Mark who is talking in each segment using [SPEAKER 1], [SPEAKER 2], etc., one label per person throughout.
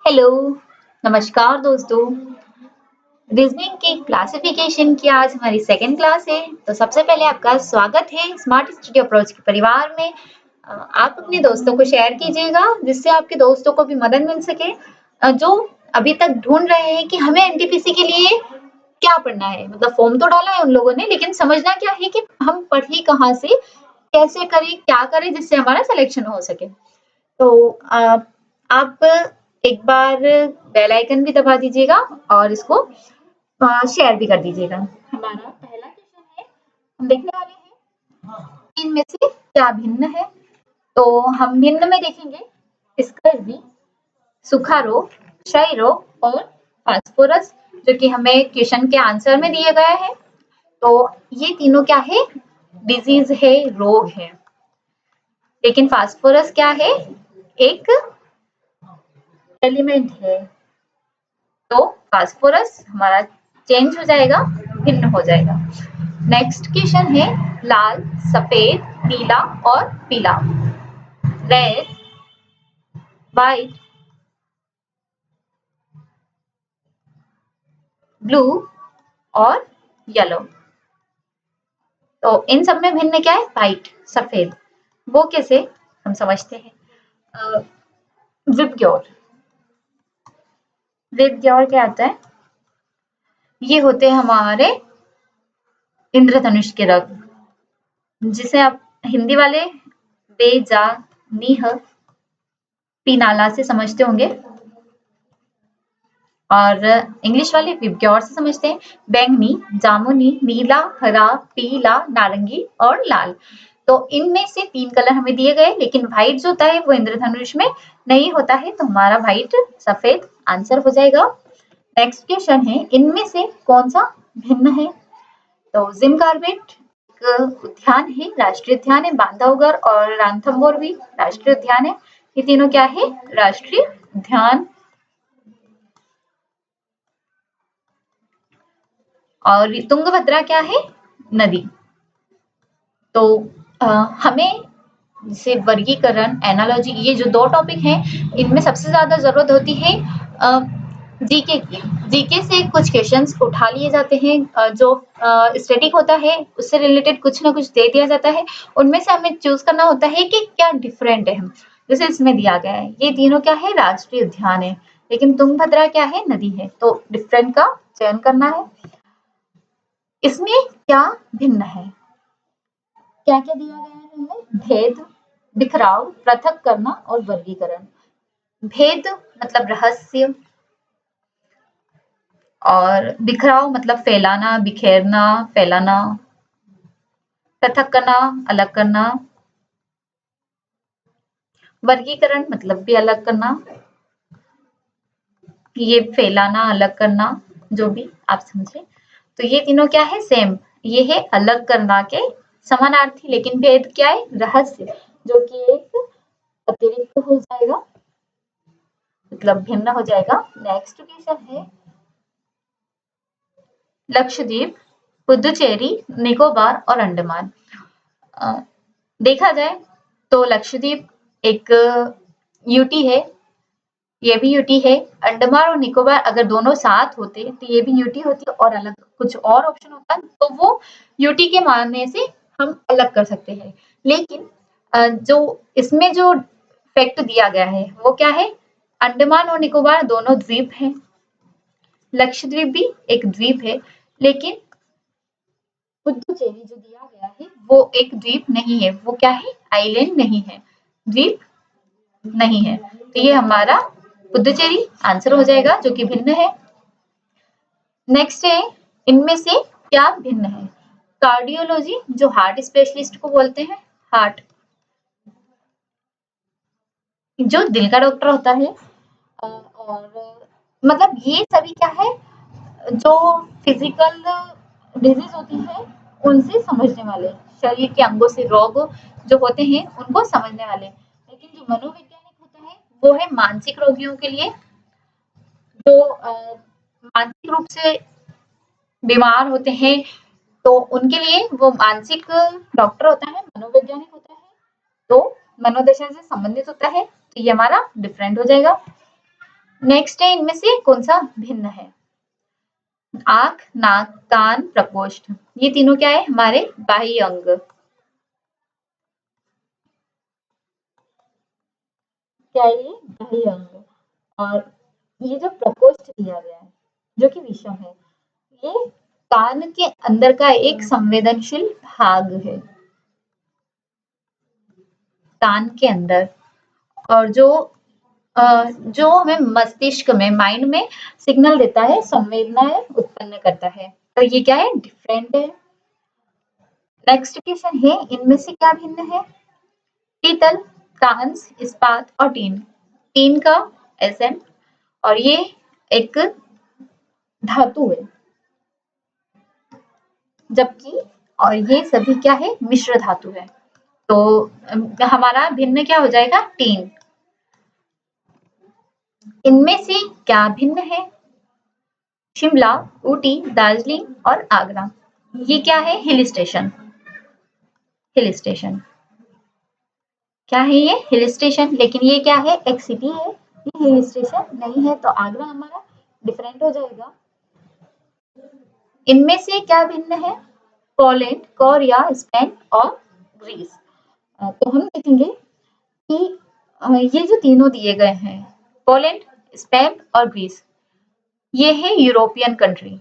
[SPEAKER 1] Hello, नमस्कार दोस्तों। Reasoning की क्लासिफिकेशन की आज हमारी सेकंड क्लास है। तो सबसे पहले आपका स्वागत है स्मार्ट स्टडी अप्रोच के परिवार में। आप अपने दोस्तों को शेयर कीजिएगा जिससे आपके दोस्तों को भी मदद मिल सके, जो अभी तक ढूंढ रहे हैं कि हमें एनटीपीसी के लिए क्या पढ़ना है। मतलब फॉर्म तो डाला है उन लोगों ने, लेकिन समझना क्या है कि हम पढ़े कहाँ से, कैसे करें, क्या करें जिससे हमारा सिलेक्शन हो सके। तो आप एक बार बेल आइकन भी दबा दीजिएगा और इसको शेयर भी कर दीजिएगा। हमारा पहला क्वेश्चन है, हम देखने वाले हैं इनमें से क्या भिन्न है। तो हम भिन्न में देखेंगे स्कर्वी, सूखा रोग, क्षय रोग और फास्फोरस, जो कि हमें क्वेश्चन के आंसर में दिया गया है। तो ये तीनों क्या है, डिजीज है, रोग है। लेकिन फास्फोरस क्या है, एक एलिमेंट है। तो फास्फोरस हमारा चेंज हो जाएगा, भिन्न हो जाएगा। नेक्स्ट क्वेश्चन है लाल, सफेद, नीला और पीला। रेड, व्हाइट, ब्लू और येलो। तो इन सब में भिन्न क्या है, व्हाइट, सफेद। वो कैसे हम समझते हैं। विबग्योर, विबग्योर क्या होता है, ये होते हैं हमारे इंद्रधनुष के रंग, जिसे आप हिंदी वाले बेजानिह पीनाला से समझते होंगे और इंग्लिश वाले विबग्योर से समझते हैं। बैंगनी, जामुनी, नीला, हरा, पीला, नारंगी और लाल। तो इनमें से 3 कलर हमें दिए गए, लेकिन व्हाइट जो होता है वो इंद्रधनुष में नहीं होता है, तो हमारा व्हाइट, सफेद आंसर हो जाएगा। नेक्स्ट क्वेश्चन है, इनमें से कौन सा भिन्न है। तो जिम कार्बेट उद्यान है, राष्ट्रीय उद्यान है। बांधवगढ़ और रणथंभौर भी राष्ट्रीय उद्यान है। ये तीनों क्या है, राष्ट्रीय उद्यान। और तुंगभद्रा क्या है, नदी। तो हमें जैसे वर्गीकरण, एनालॉजी, ये जो 2 टॉपिक हैं, इनमें सबसे ज्यादा जरूरत होती है जीके की। जीके से कुछ क्वेश्चंस उठा लिए जाते हैं, जो स्टैटिक होता है उससे रिलेटेड कुछ ना कुछ दे दिया जाता है। उनमें से हमें चूज करना होता है कि क्या डिफरेंट है। जैसे इसमें दिया गया है, ये तीनों क्या है, राष्ट्रीय उद्यान है, लेकिन तुंगभद्रा क्या है, नदी है। तो डिफरेंट का चयन करना है। इसमें क्या भिन्न है, क्या क्या दिया गया है हमें, भेद, बिखराव, पृथक करना और वर्गीकरण। भेद मतलब रहस्य, और बिखराव मतलब फैलाना, बिखेरना, फैलाना। पृथक करना, अलग करना। वर्गीकरण मतलब भी अलग करना, ये फैलाना, अलग करना, जो भी आप समझे। तो ये तीनों क्या है, सेम। ये है अलग करना के समानार्थी, लेकिन भेद क्या है, रहस्य, जो कि एक अतिरिक्त हो जाएगा, मतलब भिन्न हो जाएगा। नेक्स्ट क्वेश्चन है लक्षद्वीप, पुदुचेरी, निकोबार और अंडमान। देखा जाए तो लक्षद्वीप एक यूटी है, ये भी यूटी है। अंडमान और निकोबार अगर दोनों साथ होते तो ये भी यूटी होती, और अलग कुछ और ऑप्शन होता तो वो यूटी के मानने से हम अलग कर सकते हैं। लेकिन जो इसमें जो फैक्ट दिया गया है वो क्या है, अंडमान और निकोबार दोनों द्वीप हैं, लक्षद्वीप भी एक द्वीप है, लेकिन पुदुचेरी जो दिया गया है वो एक द्वीप नहीं है। वो क्या है, आइलैंड नहीं है, द्वीप नहीं है। तो ये हमारा पुदुचेरी आंसर हो जाएगा, जो कि भिन्न है। नेक्स्ट है, इनमें से क्या भिन्न है। कार्डियोलॉजी, जो हार्ट स्पेशलिस्ट को बोलते हैं, हार्ट, जो दिल का डॉक्टर होता है। और मतलब ये सभी क्या है, जो फिजिकल डिजीज होती है उनसे समझने वाले, शरीर के अंगों से रोग जो होते हैं उनको समझने वाले। लेकिन जो मनोवैज्ञानिक होता है वो है मानसिक रोगियों के लिए, जो मानसिक रूप से बीमार होते हैं, तो उनके लिए वो मानसिक डॉक्टर होता है, मनोवैज्ञानिक होता है, तो मनोदशा से संबंधित होता है। तो ये हमारा डिफरेंट हो जाएगा। नेक्स्ट है इनमें से कौन सा भिन्न है? आंख, नाक, कान, प्रकोष्ठ, ये तीनों क्या है? हमारे बाह्य अंग। क्या है ये? बाह्य अंग। और ये जो प्रकोष्ठ दिया गया है, जो कि विषम है, ये कान के अंदर का एक संवेदनशील भाग है, कान के अंदर। और जो हमें मस्तिष्क में, माइंड में सिग्नल देता है, संवेदनाएं उत्पन्न करता है। तो ये क्या है? डिफरेंट है। नेक्स्ट क्वेश्चन है, इनमें से क्या भिन्न है? पीतल, कांस, इस्पात और टीन। टीन का एसेंट, और ये एक धातु है, जबकि और ये सभी क्या है? मिश्र धातु है। तो हमारा भिन्न क्या हो जाएगा? टीन। इनमें से क्या भिन्न है? शिमला, ऊटी, दार्जिलिंग और आगरा। ये क्या है? Hill station. हिल स्टेशन क्या है? ये हिल स्टेशन। लेकिन ये क्या है? एक सिटी है, ये हिल स्टेशन नहीं है। तो आगरा हमारा डिफरेंट हो जाएगा। इनमें से क्या भिन्न है? पोलैंड, कोरिया, स्पेन और ग्रीस। तो हम देखेंगे कि ये जो तीनों दिए गए हैं, पोलैंड, स्पेन और ग्रीस, ये है यूरोपियन कंट्री।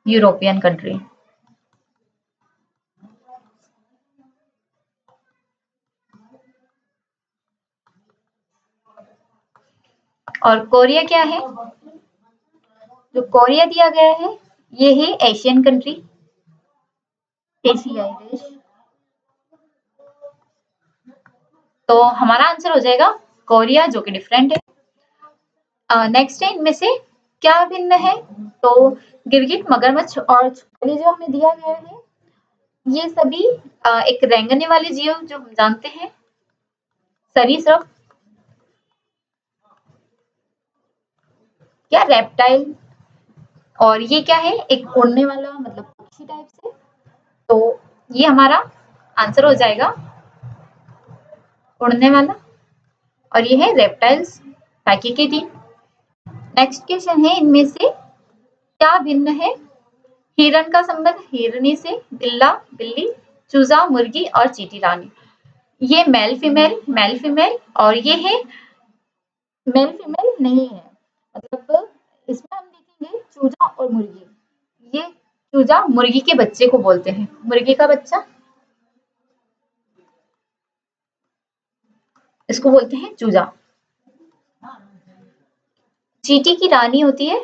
[SPEAKER 1] European country. और कोरिया क्या है? जो कोरिया दिया गया है, ये है एशियन कंट्री, एशियाई देश। तो हमारा आंसर हो जाएगा कोरिया, जो कि डिफरेंट है। नेक्स्ट है, इनमें से क्या भिन्न है? तो गिरगिट, मगरमच्छ और छिपकली जो हमें दिया गया है, ये सभी एक रेंगने वाले जीव जो हम जानते हैं, सरीसृप या रेप्टाइल। और ये क्या है? एक उड़ने वाला, मतलब पक्षी टाइप से। तो ये हमारा आंसर हो जाएगा उड़ने वाला, और ये है रेप्टाइल्स, बाकी के तीन। नेक्स्ट क्वेश्चन है, इनमें से क्या भिन्न है? हिरण का संबंध हिरनी से, बिल्ला, बिल्ली, चूजा, मुर्गी और चींटी रानी। ये मेल फीमेल, मेल फीमेल, और ये है मेल फीमेल नहीं है। मतलब इसमें हम देखेंगे चूजा और मुर्गी। ये चूजा मुर्गी के बच्चे को बोलते हैं, मुर्गी का बच्चा, इसको बोलते हैं चूजा। चींटी की रानी होती है,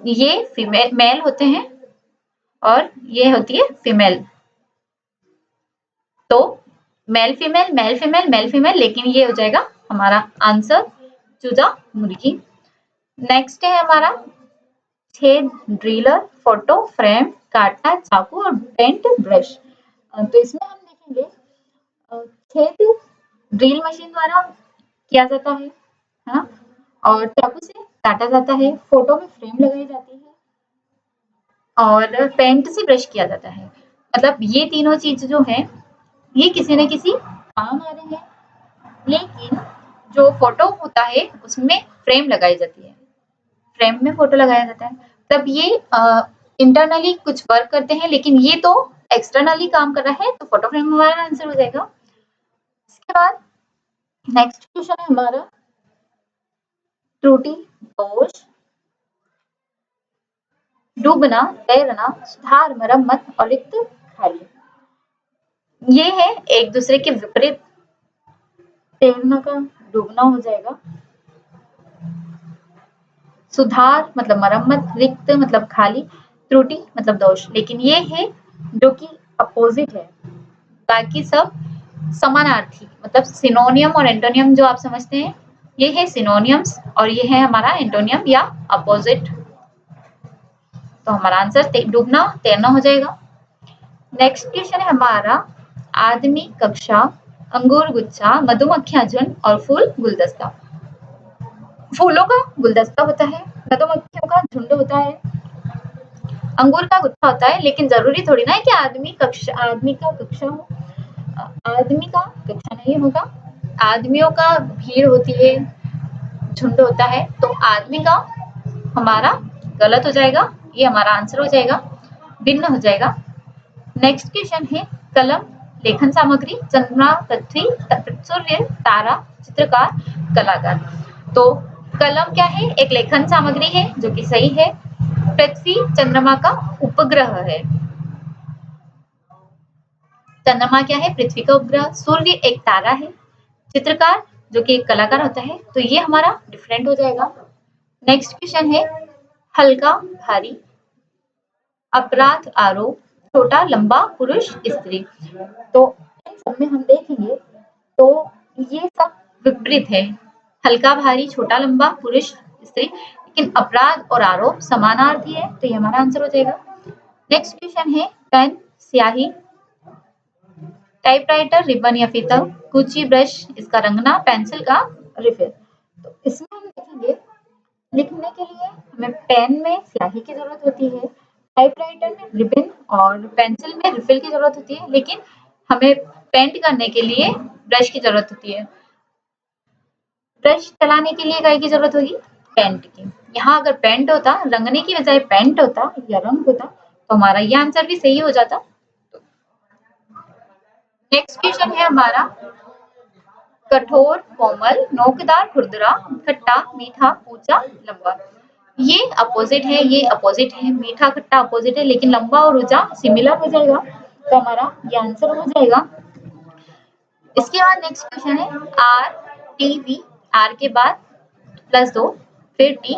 [SPEAKER 1] ये फीमेल, मेल होते हैं, और ये होती है फीमेल। तो male female, male female, male female, लेकिन ये हो जाएगा हमारा आंसर चूजा, मुर्गी। नेक्स्ट है हमारा छेद, ड्रिलर, फोटो, फ्रेम, काटा, चाकू और पेंट ब्रश। तो इसमें हम देखेंगे छेद ड्रिल मशीन द्वारा किया जाता है ना? और चाकू से काटा जाता है, फोटो में फ्रेम लगाई जाती है, और पेंट से ब्रश किया जाता है। मतलब ये तीनों चीज जो है, ये किसी न किसी काम आ रहे हैं। लेकिन जो फोटो होता है, उसमें फ्रेम लगाई जाती है, फ्रेम में फोटो लगाया जाता है। तब ये इंटरनली कुछ वर्क करते हैं, लेकिन ये तो एक्सटर्नली काम कर रहा है। तो फोटो फ्रेम हमारा आंसर हो जाएगा। इसके बाद नेक्स्ट क्वेश्चन है हमारा त्रुटि, दोष, डूबना, तैरना, सुधार, मरम्मत और रिक्त खाली। ये है एक दूसरे के विपरीत। तैरना का डूबना हो जाएगा, सुधार मतलब मरम्मत, रिक्त मतलब खाली, त्रुटि मतलब दोष। लेकिन ये है जो कि अपोजिट है, बाकी सब समानार्थी, मतलब सिनोनियम और एंटोनियम जो आप समझते हैं, ये है सिनोनियम्स, और ये है हमारा एंटोनियम या अपोजिट। तो हमारा आंसर डूबना, तैरना हो जाएगा। नेक्स्ट क्वेश्चन है हमारा आदमी, कक्षा, अंगूर गुच्छा, मधुमक्खियां झुंड और फूल गुलदस्ता। फूलों का गुलदस्ता होता है, मधुमक्खियों का झुंड होता है, अंगूर का गुच्छा होता है। लेकिन जरूरी थोड़ी ना है कि आदमी का कक्षा हो। आदमी का कक्षा नहीं होगा, आदमियों का भीड़ होती है, झुंड होता है, तो आदमी का हमारा गलत हो जाएगा, ये हमारा आंसर हो जाएगा, भिन्न हो जाएगा। नेक्स्ट क्वेश्चन है कलम लेखन सामग्री, चंद्रमा, पृथ्वी, सूर्य, तारा, चित्रकार, कलाकार। तो कलम क्या है? एक लेखन सामग्री है जो कि सही है। पृथ्वी चंद्रमा का उपग्रह है। चंद्रमा क्या है? पृथ्वी का उपग्रह। सूर्य एक तारा है। चित्रकार जो कि एक कलाकार होता है, तो ये हमारा डिफरेंट हो जाएगा। नेक्स्ट क्वेश्चन है हल्का भारी, अपराध आरोप, छोटा लंबा, पुरुष स्त्री। तो इन सब में हम देखेंगे तो ये सब विपरीत है। हल्का भारी, छोटा लंबा, पुरुष स्त्री, लेकिन अपराध और आरोप समानार्थी है, तो ये हमारा आंसर हो जाएगा। नेक्स्ट क्वेश्चन है पेन, स्याही, टाइपराइटर, रिबन या फीता, कुची, ब्रश, इसका रंगना, पेंसिल का रिफिल। तो इसमें हम देखेंगे लिखने के लिए हमें पेन में स्याही की जरूरत होती है, टाइपराइटर में रिबन और पेंसिल में रिफिल की जरूरत होती है, लेकिन हमें पेंट करने के लिए ब्रश की जरूरत होती है। ब्रश चलाने के लिए काय की जरूरत होगी? पेंट की। यहाँ अगर पेंट होता, रंगने की बजाय पेंट होता या रंग होता, तो हमारा ये आंसर भी सही हो जाता। नेक्स्ट क्वेश्चन है हमारा कठोर, कोमल, नोकदार, खुरदरा, खट्टा, मीठा, ऊंचा, लंबा। ये अपोजिट है, ये अपोजिट है, मीठा खट्टा अपोजिट है, लेकिन लंबा और ऊंचा सिमिलर हो जाएगा, तो हमारा ये आंसर हो जाएगा। इसके बाद नेक्स्ट क्वेश्चन है आर टी वी, आर के बाद +2, फिर टी,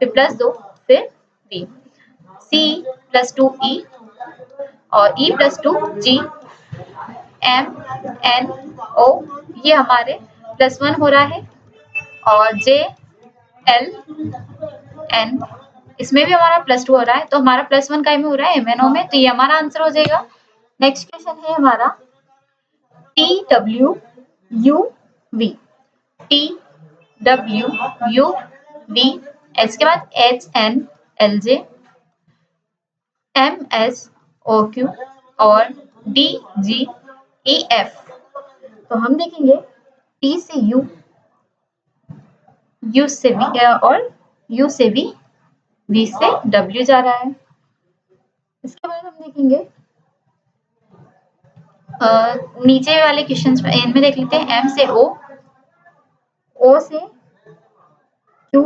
[SPEAKER 1] फिर +2, फिर वी, सी +2 ई और ई +2 जी, एम एन ओ, ये हमारे +1 हो रहा है, और जे एल एन, इसमें भी हमारा +2 हो रहा है, तो हमारा +1 का में हो रहा है एमएनओ में, तो ये हमारा आंसर हो जाएगा। नेक्स्ट क्वेश्चन है हमारा T W U V, T W U V, इसके बाद H N L J, M S O Q और डी जी ई एफ। तो हम देखेंगे टी से यू, यू से वी और यू से वी, वी से डब्ल्यू जा रहा है। इसके बाद हम देखेंगे नीचे वाले क्वेश्चंस में, इनमें देख लेते हैं एम से ओ, ओ से क्यू,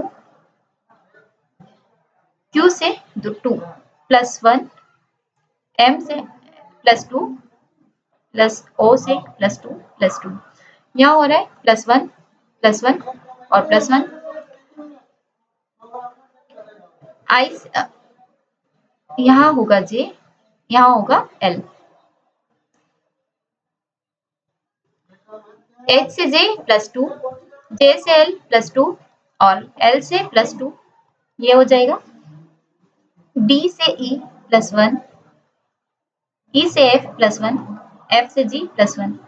[SPEAKER 1] क्यू से 2 +1, एम से +2 प्लस ओ से +2 यहाँ हो रहा है +1 और +1, आई यहाँ होगा जे, यहाँ होगा एल, एच से जे +2, जे से एल +2 और एल से +2, ये हो जाएगा। डी से ई +1, ई से एफ +1, एफ से जी +1।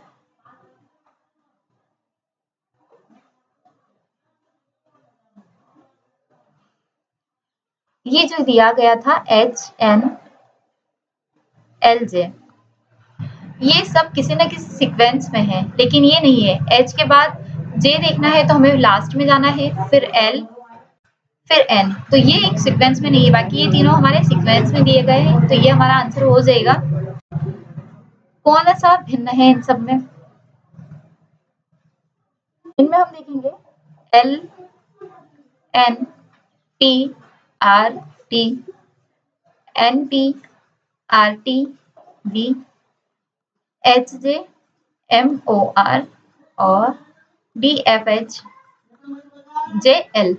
[SPEAKER 1] ये जो दिया गया था एच एन एल जे, ये सब किसी न किसी सीक्वेंस में है, लेकिन ये नहीं है। एच के बाद जे देखना है तो हमें लास्ट में जाना है, फिर एल, फिर एन, तो ये एक सीक्वेंस में नहीं है, बाकी ये तीनों हमारे सीक्वेंस में दिए गए हैं, तो ये हमारा आंसर हो जाएगा। कौन सा भिन्न है इन सब में? इनमें हम देखेंगे L N T R T, N T R T V, H J M O R और D F H J L.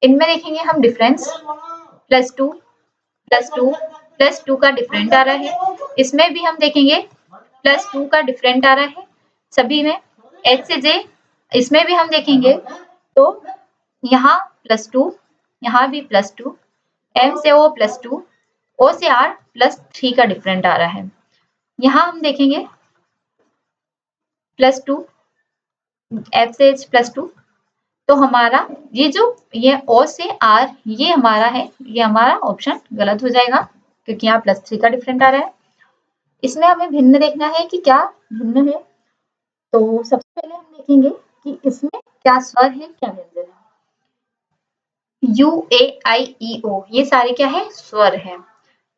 [SPEAKER 1] इनमें देखेंगे हम डिफरेंस +2 +2 का डिफरेंट आ रहा है, इसमें भी हम देखेंगे +2 का डिफरेंट आ रहा है सभी में। एच से जे, इसमें भी हम देखेंगे तो यहाँ +2, यहाँ भी +2, एम से ओ +2, ओ से आर +3 का डिफरेंट आ रहा है। यहाँ हम देखेंगे +2, एफ से एच +2, तो हमारा ये ओ से आर ये हमारा है, ये हमारा ऑप्शन गलत हो जाएगा, क्योंकि यहाँ +3 का डिफरेंट आ रहा है। इसमें हमें भिन्न देखना है कि क्या भिन्न है, तो सबसे पहले हम देखेंगे कि इसमें क्या स्वर है, क्या व्यंजन है। यू ए आई ई ओ ये सारे क्या है, स्वर है।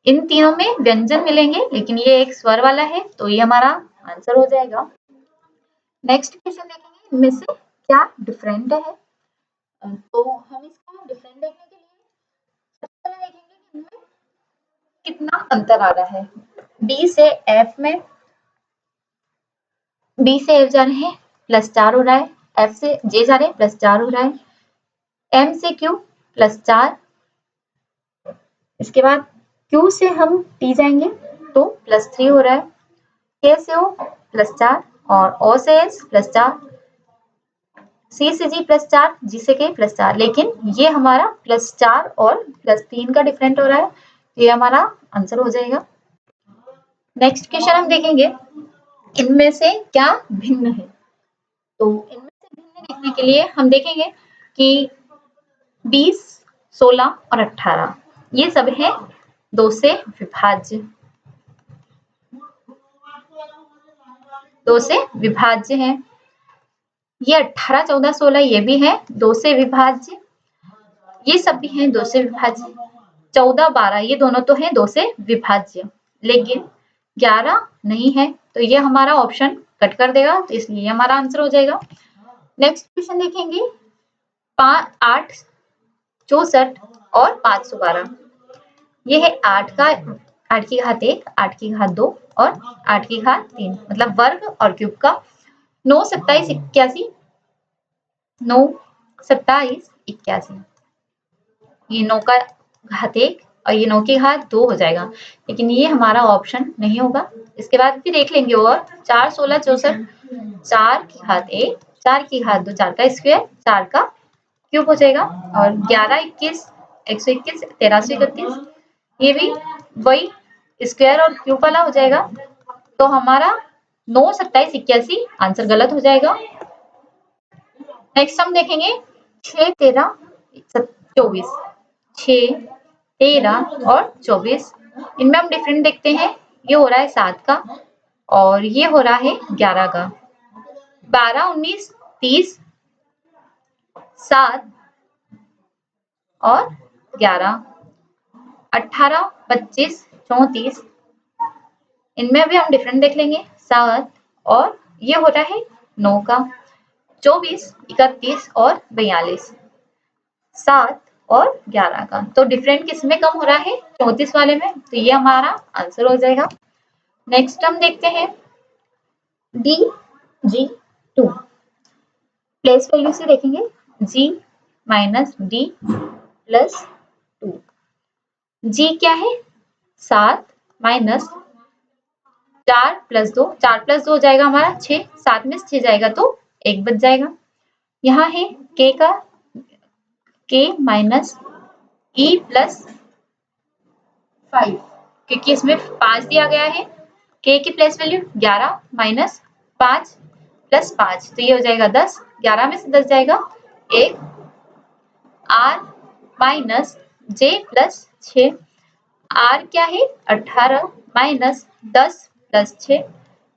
[SPEAKER 1] इन तीनों में व्यंजन मिलेंगे लेकिन ये एक स्वर वाला है, तो ये हमारा आंसर हो जाएगा। नेक्स्ट क्वेश्चन देखेंगे, इनमें से क्या डिफरेंट है। तो हम इसका डिफरेंट देखने के लिए सबसे पहले देखेंगे कि इनमें कितना अंतर आ रहा है। बी से एफ में, बी से एफ जा रहे हैं +4 हो रहा है, एफ से जे जा रहे हैं +4 हो रहा है, एम से क्यू +4, इसके बाद क्यू से हम टी जाएंगे तो +3 हो रहा है, के से ओ +4 और ओ से एस +4, सी से जी +4, जी से के +4, लेकिन ये हमारा +4 और +3 का डिफरेंट हो रहा है, ये हमारा आंसर हो जाएगा। नेक्स्ट क्वेश्चन हम देखेंगे, इनमें से क्या भिन्न है। तो इनमें से भिन्न देखने के लिए हम देखेंगे कि 20, 16 और 18 ये सब है 2 से विभाज्य, 2 से विभाज्य है। ये 18, 14, 16 ये भी है 2 से विभाज्य, ये सब भी हैं 2 से विभाज्य। 14, 12 ये दोनों तो हैं 2 से विभाज्य, लेकिन 11 नहीं है, तो ये हमारा ऑप्शन कट कर देगा, तो इसलिए हमारा आंसर हो जाएगा। नेक्स्ट क्वेश्चन देखेंगे, 8, 64 और 512 ये है 8 का 8 की घात 1, 8 की घात 2 और 8 की घात 3, मतलब वर्ग और क्यूब का। 9, 27, 81, 9, 27, 81, ये 9 का घात 1 और ये 9 की घात 2 हो जाएगा, लेकिन ये हमारा ऑप्शन नहीं होगा। इसके बाद भी देख लेंगे, और 4, 16, 64, 4 की घात 1, 4 की घात 2, 4 का स्क्वायर, 4 का क्यूब हो जाएगा, और 11, 21, 121, 1331 ये भी वही स्क्वायर और क्यूब वाला हो जाएगा, तो हमारा 9, 27, 81 आंसर गलत हो जाएगा। नेक्स्ट हम देखेंगे 6, 13, 24, 6, 13 और 24 इनमें हम डिफरेंट देखते हैं। ये हो रहा है 7 का और ये हो रहा है 11 का। 12, 19, 30, 7 और 11, 18, 25, 34 इनमें भी हम डिफरेंट देख लेंगे। 7 और ये हो रहा है 9 का। 24, 31 और 42, 7 और 11 का, तो डिफरेंट किस में कम हो रहा है, 34 वाले में, तो ये हमारा आंसर हो जाएगा। नेक्स्ट हम देखते हैं डी जी 2, प्लेस वैल्यू से देखेंगे, जी माइनस डी प्लस 2, जी क्या है 7 माइनस 4 प्लस 2, 4 प्लस 2 हो जाएगा हमारा 6, 7 में 6 जाएगा तो 1 बच जाएगा। यहाँ है के का के माइनस ई प्लस 5, क्योंकि इसमें 5 दिया गया है। के की प्लेस वैल्यू 11 माइनस 5 प्लस 5, तो ये हो जाएगा 10, 11 में से 10 जाएगा 1, R minus J plus 6, R क्या है 18 माइनस 10 प्लस 6,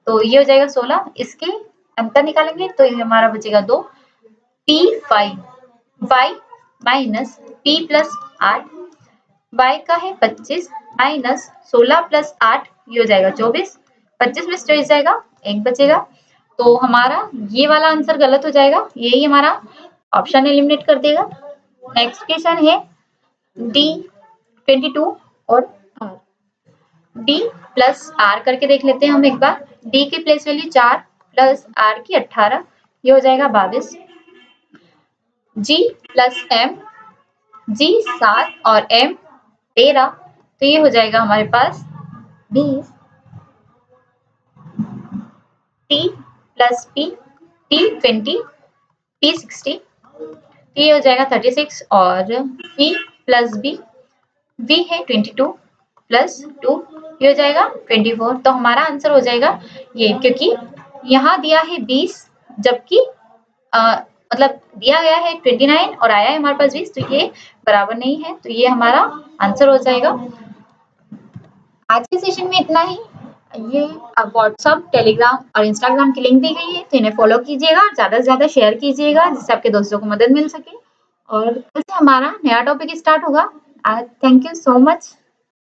[SPEAKER 1] तो ये हो जाएगा 16, इसके अंतर निकालेंगे तो ये हमारा बचेगा 2, P5, y minus P plus 8, y का है 25 माइनस 16 प्लस 8, ये हो जाएगा 24, 25 में से 24 जाएगा 1 बचेगा, तो हमारा ये वाला आंसर गलत हो जाएगा, यही हमारा ऑप्शन एलिमिनेट कर देगा। नेक्स्ट क्वेश्चन है डी 22 और आर, डी प्लस आर करके देख लेते हैं हम एक बार। डी की प्लेस वैल्यू 4 प्लस आर की 18, ये हो जाएगा 22, जी प्लस एम, जी 7 और एम 13, तो ये हो जाएगा हमारे पास 20, T plus P, T 20, T 60, तो ये हो जाएगा 36, और पी प्लस बी, बी है 22 प्लस 2, ये हो जाएगा 24, तो हमारा आंसर हो जाएगा ये, क्योंकि यहाँ दिया है 20 जबकि मतलब दिया गया है 29 और आया है हमारे पास 20, तो ये बराबर नहीं है, तो ये हमारा आंसर हो जाएगा। आज के सेशन में इतना ही। ये व्हाट्सएप, टेलीग्राम और इंस्टाग्राम की लिंक दी गई है, तो इन्हें फॉलो कीजिएगा, ज़्यादा से ज़्यादा शेयर कीजिएगा जिससे आपके दोस्तों को मदद मिल सके। और कल से हमारा नया टॉपिक स्टार्ट होगा। Thank you so much.